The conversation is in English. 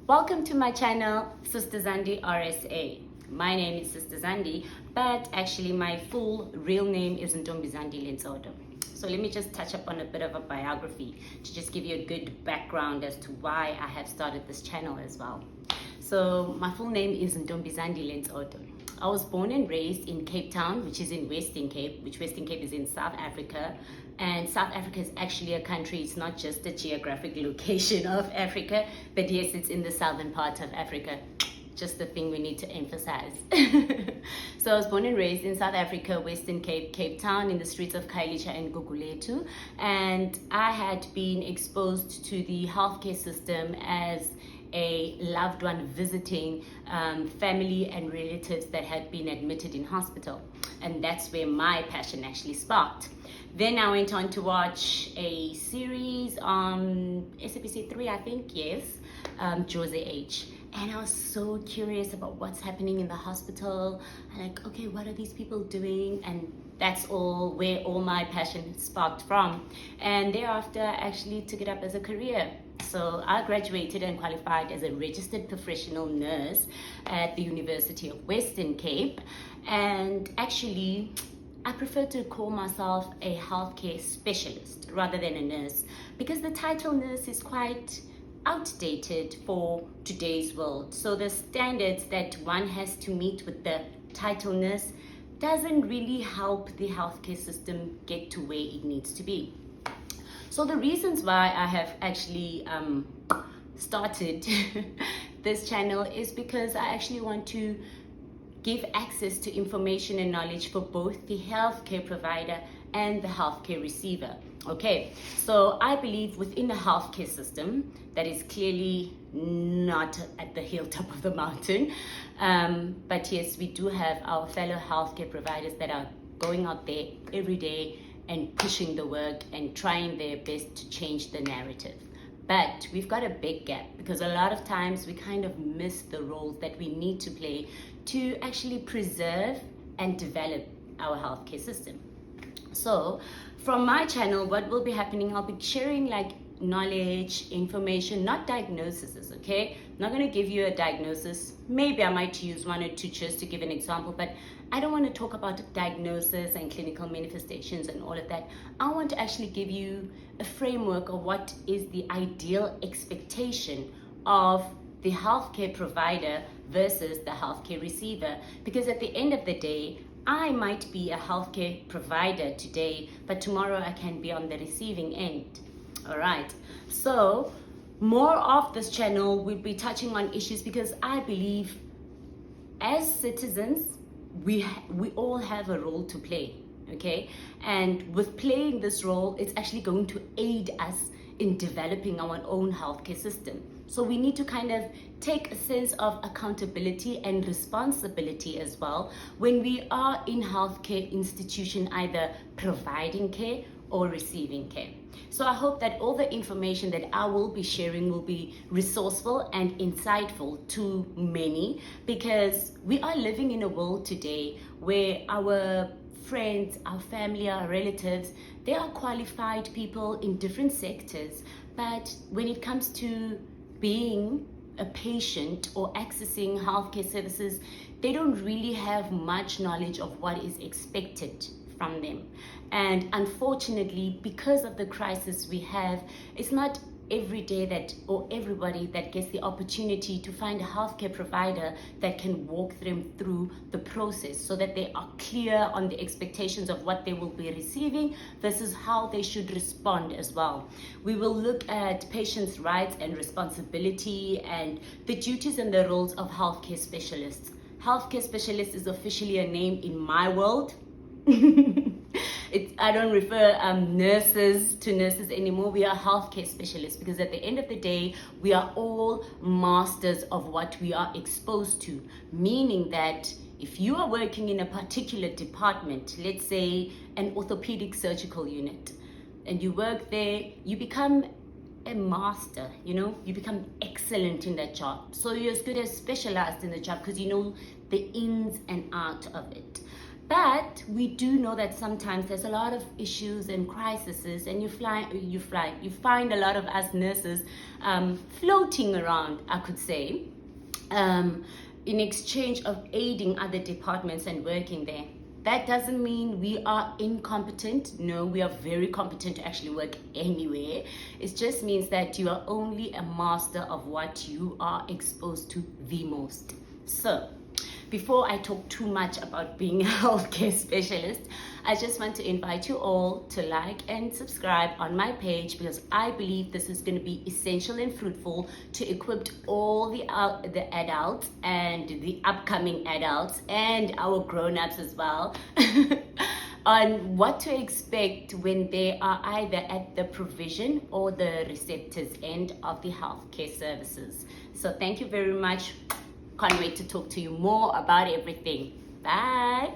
Welcome to my channel, Sister Zandi RSA. My name is Sister Zandi, but actually my full real name is Ntombi Zandi Lentsoto. So let me just touch up on a bit of a biography to just give you a good background as to why I have started this channel as well. So my full name is Ntombi Zandi Lentsoto. I was born and raised in Cape Town, which is in Western Cape, which Western Cape is in South Africa. And South Africa is actually a country. It's not just a geographic location of Africa, but yes, it's in the southern part of Africa. Just the thing we need to emphasize. So I was born and raised in South Africa, Western Cape, Cape Town, in the streets of Khayelitsha and Gugulethu. And I had been exposed to the healthcare system as a loved one visiting family and relatives that had been admitted in hospital. And that's where my passion actually sparked. Then I went on to watch a series on SABC 3, I think, yes, Josie H. And I was so curious about what's happening in the hospital. I'm like, okay, what are these people doing? And that's all where all my passion sparked from. And thereafter, I actually took it up as a career. So I graduated and qualified as a registered professional nurse at the University of Western Cape. And actually, I prefer to call myself a healthcare specialist rather than a nurse, because the title nurse is quite outdated for today's world. So the standards that one has to meet with the title nurse doesn't really help the healthcare system get to where it needs to be. So the reasons why I have actually started this channel is because I actually want to give access to information and knowledge for both the healthcare provider and the healthcare receiver. Okay, so I believe within the healthcare system that is clearly not at the hilltop of the mountain, but yes, we do have our fellow healthcare providers that are going out there every day and pushing the work and trying their best to change the narrative. But we've got a big gap, because a lot of times we kind of miss the roles that we need to play to actually preserve and develop our healthcare system. So from my channel, what will be happening, I'll be sharing like knowledge, information, not diagnoses, okay? I'm not going to give you a diagnosis. Maybe I might use one or two just to give an example, but I don't want to talk about diagnosis and clinical manifestations and all of that. I want to actually give you a framework of what is the ideal expectation of the healthcare provider versus the healthcare receiver. Because at the end of the day, I might be a healthcare provider today, but tomorrow I can be on the receiving end. All right. So more of this channel will be touching on issues, because I believe as citizens, we all have a role to play. Okay. And with playing this role, it's actually going to aid us in developing our own healthcare system. So we need to kind of take a sense of accountability and responsibility as well when we are in healthcare institution, either providing care or receiving care. So I hope that all the information that I will be sharing will be resourceful and insightful to many, because we are living in a world today where our friends, our family, our relatives, they are qualified people in different sectors. But when it comes to being a patient or accessing healthcare services, they don't really have much knowledge of what is expected from them. And unfortunately, because of the crisis we have, it's not every day that, or everybody that gets the opportunity to find a healthcare provider that can walk them through the process, so that they are clear on the expectations of what they will be receiving versus how they should respond as well. We will look at patients' rights and responsibility and the duties and the roles of healthcare specialists. Healthcare specialist is officially a name in my world. I don't refer nurses to nurses anymore. We are healthcare specialists, because at the end of the day, we are all masters of what we are exposed to. Meaning that if you are working in a particular department, let's say an orthopedic surgical unit, and you work there, you become a master, you become excellent in that job. So you're as good as specialized in the job, because you know the ins and out of it. But we do know that sometimes there's a lot of issues and crises, and you find a lot of us nurses floating around, I could say, in exchange of aiding other departments and working there. That doesn't mean we are incompetent. No, we are very competent to actually work anywhere. It just means that you are only a master of what you are exposed to the most. So, before I talk too much about being a healthcare specialist, I just want to invite you all to like and subscribe on my page, because I believe this is going to be essential and fruitful to equip all the adults and the upcoming adults and our grown-ups as well on what to expect when they are either at the provision or the receptors end of the healthcare services. So thank you very much. Can't wait to talk to you more about everything. Bye.